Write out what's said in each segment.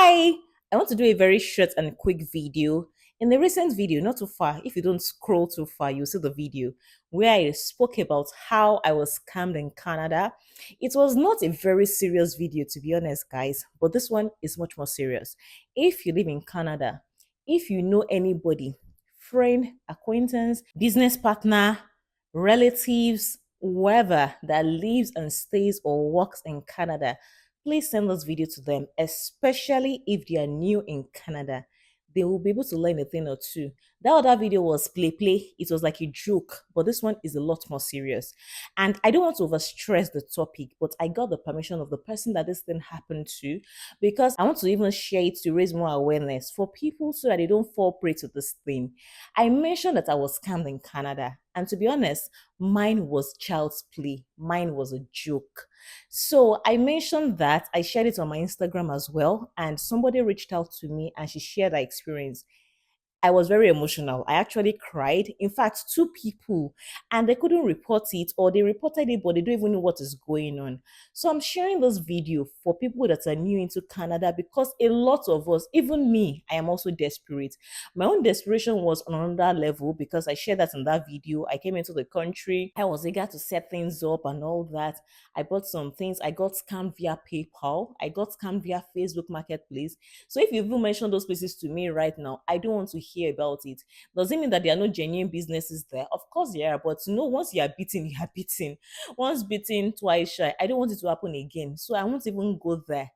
Hi, I want to do a very short and quick video. In the recent video, not too far, if you don't scroll too far, you'll see the video where I spoke about how I was scammed in Canada. It was not a very serious video, to be honest, guys, but this one is much more serious. If you live in Canada, if you know anybody, friend, acquaintance, business partner, relatives, whoever that lives and stays or works in Canada, please send this video to them, especially if they are new in Canada. They will be able to learn a thing or two. That other video was play. It was like a joke, but this one is a lot more serious. And I don't want to overstress the topic, but I got the permission of the person that this thing happened to because I want to even share it to raise more awareness for people so that they don't fall prey to this thing. I mentioned that I was scammed in Canada. And to be honest, mine was child's play. Mine was a joke. So I mentioned that I shared it on my Instagram as well, and somebody reached out to me and she shared her experience. I was very emotional. I actually cried. In fact, two people, and they couldn't report it, or they reported it, but they don't even know what is going on. So I'm sharing this video for people that are new into Canada because a lot of us, even me, I am also desperate. My own desperation was on another level because I shared that in that video. I came into the country, I was eager to set things up and all that. I bought some things. I got scammed via PayPal. I got scammed via Facebook Marketplace. So if you even mention those places to me right now, I don't want to hear about it. Does it mean that there are no genuine businesses there? Of course there are, but once you are beaten, you are beaten. Once beaten, twice shy. I don't want it to happen again. So I won't even go there.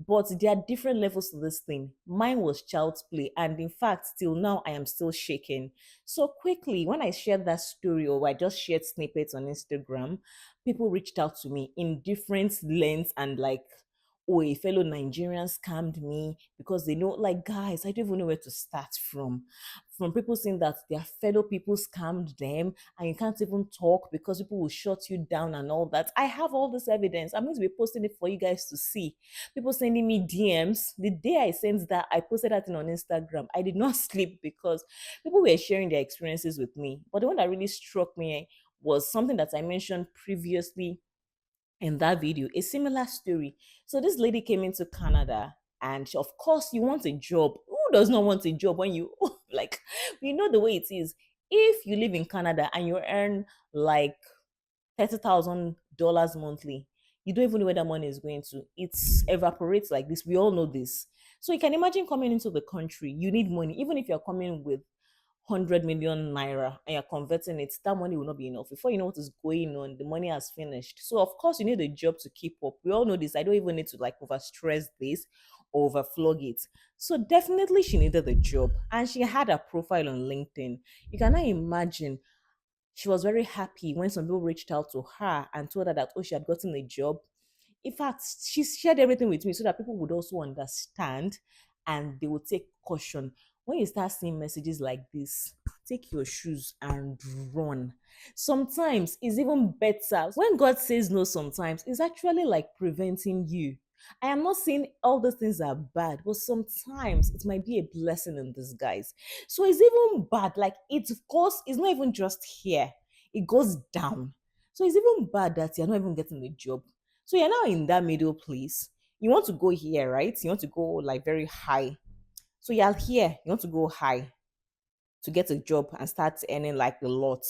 But there are different levels to this thing. Mine was child's play, and in fact, till now, I am still shaking. So quickly, when I shared that story, or I just shared snippets on Instagram, people reached out to me in different lengths and like, oh, a fellow Nigerian scammed me because they know, like, guys, I don't even know where to start from. From people saying that their fellow people scammed them and you can't even talk because people will shut you down and all that. I have all this evidence. I'm going to be posting it for you guys to see. People sending me DMs. The day I sent that, I posted that thing on Instagram. I did not sleep because people were sharing their experiences with me. But the one that really struck me was something that I mentioned previously in that video, a similar story. So this lady came into Canada, and of course you want a job. Who does not want a job when you like, you know the way it is. If you live in Canada and you earn like $30,000 monthly, you don't even know where that money is going to. It evaporates like this. We all know this. So you can imagine coming into the country, you need money. Even if you're coming with 100 million naira and you're converting it, that money will not be enough. Before you know what is going on, the money has finished. So of course you need a job to keep up. We all know this. I don't even need to like overstress this or overflog it. So definitely she needed a job, and she had a profile on LinkedIn. You cannot imagine, she was very happy when some people reached out to her and told her that, oh, she had gotten a job. In fact, she shared everything with me so that people would also understand and they would take caution. When you start seeing messages like this, take your shoes and run. Sometimes it's even better. When God says no, sometimes it's actually like preventing you. I am not saying all those things are bad, but sometimes it might be a blessing in disguise. So it's even bad. Like, it, of course, it's not even just here, it goes down. So it's even bad that you're not even getting the job. So you're now in that middle place. You want to go here, right? You want to go like very high. So you're here, you want to go high to get a job and start earning like a lot.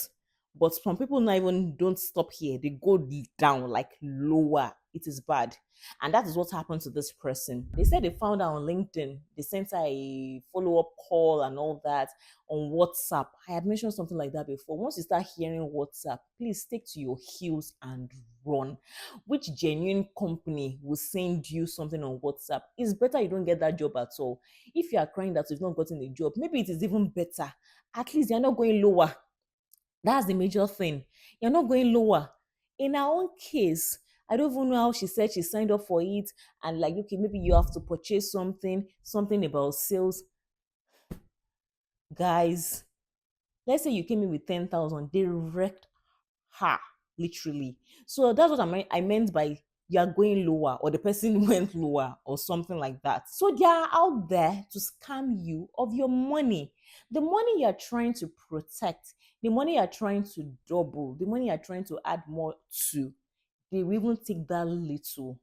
But some people not even don't stop here. They go down like lower. It is bad. And that is what happened to this person. They said they found her on LinkedIn. They sent her a follow-up call and all that on WhatsApp. I had mentioned something like that before. Once you start hearing WhatsApp, please stick to your heels and run. Which genuine company will send you something on WhatsApp? It's better you don't get that job at all. If you are crying that you've not gotten a job, maybe it is even better. At least you're not going lower. That's the major thing. You're not going lower. In our own case, I don't even know how she said she signed up for it. And like, okay, maybe you have to purchase something about sales. Guys, let's say you came in with 10,000, they wrecked her, literally. So that's what I meant by you are going lower, or the person went lower, or something like that. So they are out there to scam you of your money. The money you are trying to protect, the money you are trying to double, the money you are trying to add more to, they will even take that little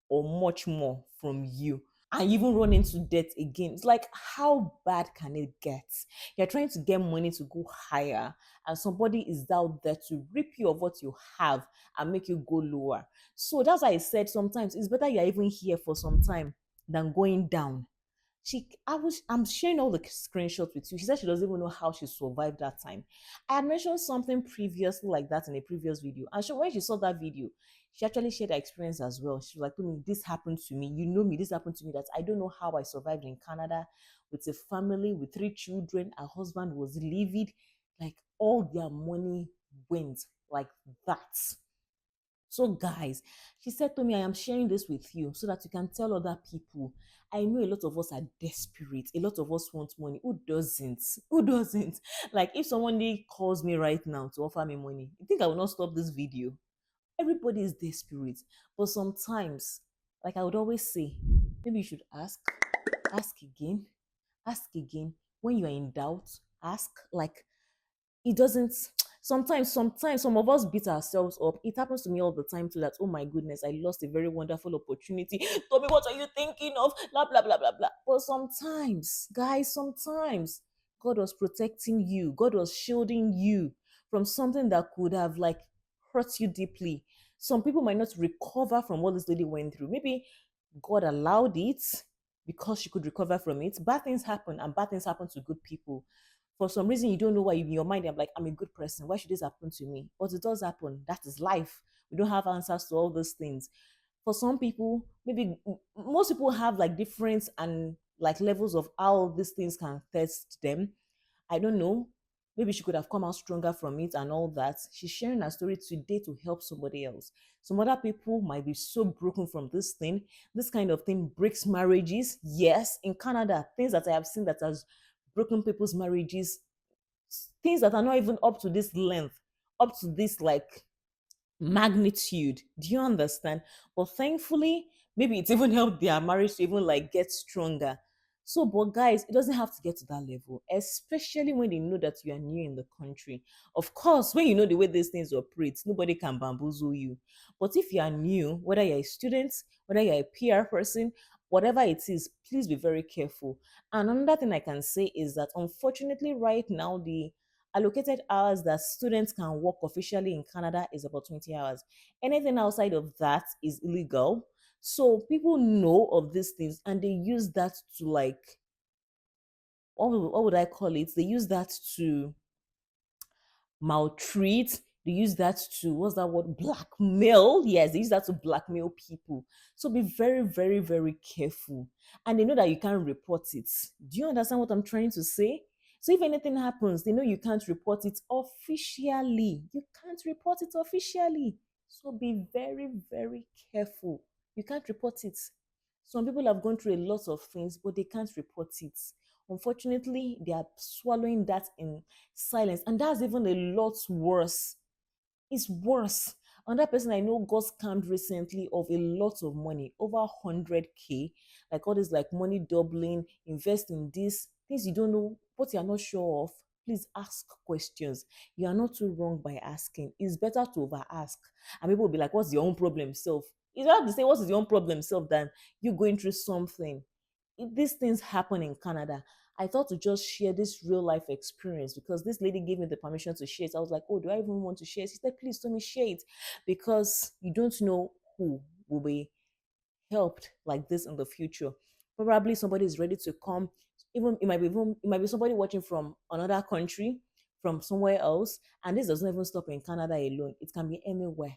or much more from you. and even run into debt again. It's like, how bad can it get? You're trying to get money to go higher, and somebody is out there to rip you of what you have and make you go lower. So that's why I said sometimes it's better you're even here for some time than going down. I'm sharing all the screenshots with you. She said she doesn't even know how she survived that time. I had mentioned something previously like that in a previous video, and when she saw that video, she actually shared her experience as well. She was like, to me, this happened to me. You know me, this happened to me. That I don't know how I survived in Canada with a family with 3 children. Her husband was livid, like all their money went like that. So, guys, she said to me, I am sharing this with you so that you can tell other people. I know a lot of us are desperate. A lot of us want money. Who doesn't? Who doesn't? Like, if somebody calls me right now to offer me money, you think I will not stop this video? Everybody is desperate. But sometimes, like I would always say, maybe you should ask again, ask again. When you are in doubt, ask. Like, it doesn't, sometimes some of us beat ourselves up. It happens to me all the time too, that, oh my goodness, I lost a very wonderful opportunity. Tell me, what are you thinking of? Blah blah blah blah blah. But sometimes, guys, sometimes God was protecting you, God was shielding you from something that could have like hurt you deeply. Some people might not recover from what this lady went through. Maybe God allowed it because she could recover from it. Bad things happen, and bad things happen to good people. For some reason, you don't know why. In your mind, I'm like, I'm a good person. Why should this happen to me? But it does happen. That is life. We don't have answers to all those things. For some people, maybe most people have like different and like levels of how these things can test them. I don't know. Maybe she could have come out stronger from it and all that. She's sharing her story today to help somebody else. Some other people might be so broken from this thing. This kind of thing breaks marriages. Yes, in Canada, things that I have seen that has broken people's marriages, things that are not even up to this length, up to this like magnitude. Do you understand? But thankfully, maybe it's even helped their marriage to even like get stronger. So, but guys, it doesn't have to get to that level, especially when they know that you are new in the country. Of course, when you know the way these things operate, nobody can bamboozle you. But if you are new, whether you're a student, whether you're a PR person, whatever it is, please be very careful. And another thing I can say is that unfortunately, right now, the allocated hours that students can work officially in Canada is about 20 hours. Anything outside of that is illegal. So people know of these things and they use that to like, what would I call it? They use that to maltreat. They use that to, what's that word? Blackmail. Yes, they use that to blackmail people. So be very, very, very careful. And they know that you can't report it. Do you understand what I'm trying to say? So if anything happens, they know you can't report it officially. You can't report it officially. So be very, very careful. You can't report it. Some people have gone through a lot of things, but they can't report it. Unfortunately, they are swallowing that in silence. And that's even a lot worse. It's worse. Another person I know got scammed recently of a lot of money, over 100K. Like all this, like money doubling, invest in this, things you don't know, what you're not sure of. Please ask questions. You are not too wrong by asking. It's better to over ask. And people will be like, what's your own problem self? It's better to say, what's your own problem self than you going through something. These things happen in Canada. I thought to just share this real life experience because this lady gave me the permission to share it. I was like, oh, do I even want to share it? She said, please let me share it because you don't know who will be helped like this in the future. Probably somebody is ready to come. Even it might be somebody watching from another country, from somewhere else, and this doesn't even stop in Canada alone. It can be anywhere.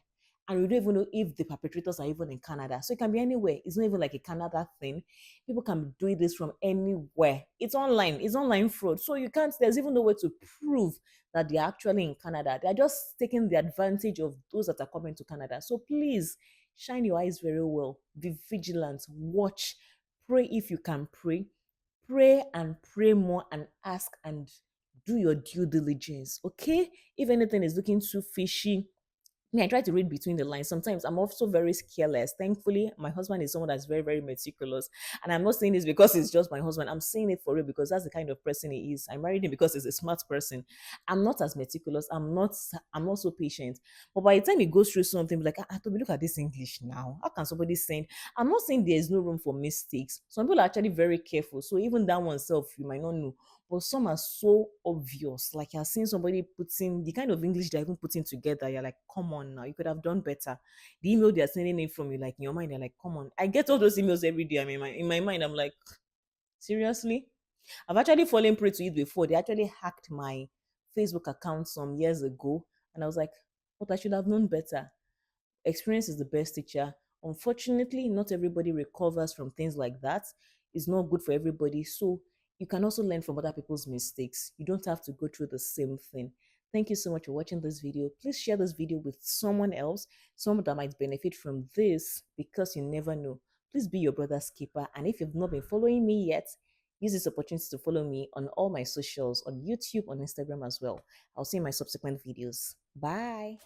And we don't even know if the perpetrators are even in Canada. So it can be anywhere. It's not even like a Canada thing. People can do this from anywhere. It's online fraud. So you can't, there's even no way to prove that they're actually in Canada. They're just taking the advantage of those that are coming to Canada. So please shine your eyes very well. Be vigilant. Watch. Pray if you can pray. Pray and pray more and ask and do your due diligence. Okay? If anything is looking too fishy, Me, I try to read between the lines. Sometimes I'm also very careless. Thankfully, my husband is someone that's very, very meticulous. And I'm not saying this because it's just my husband. I'm saying it for real because that's the kind of person he is. I married him because he's a smart person. I'm not as meticulous. I'm not so patient. But by the time he goes through something, like, Toby, look at this English now. How can somebody send? I'm not saying there's no room for mistakes. Some people are actually very careful. So even that oneself, you might not know. But some are so obvious. Like you're seeing somebody putting the kind of English they're even putting together. You're like, come on now, you could have done better. The email they're sending it from you, like in your mind, you're like, come on. I get all those emails every day. I mean, in my mind, I'm like, seriously? I've actually fallen prey to it before. They actually hacked my Facebook account some years ago. And I was like, but I should have known better. Experience is the best teacher. Unfortunately, not everybody recovers from things like that. It's not good for everybody. So you can also learn from other people's mistakes. You don't have to go through the same thing. Thank you so much for watching this video. Please share this video with someone else, someone that might benefit from this, because you never know. Please be your brother's keeper. And if you've not been following me yet, use this opportunity to follow me on all my socials, on YouTube, on Instagram as well. I'll see you in my subsequent videos. Bye.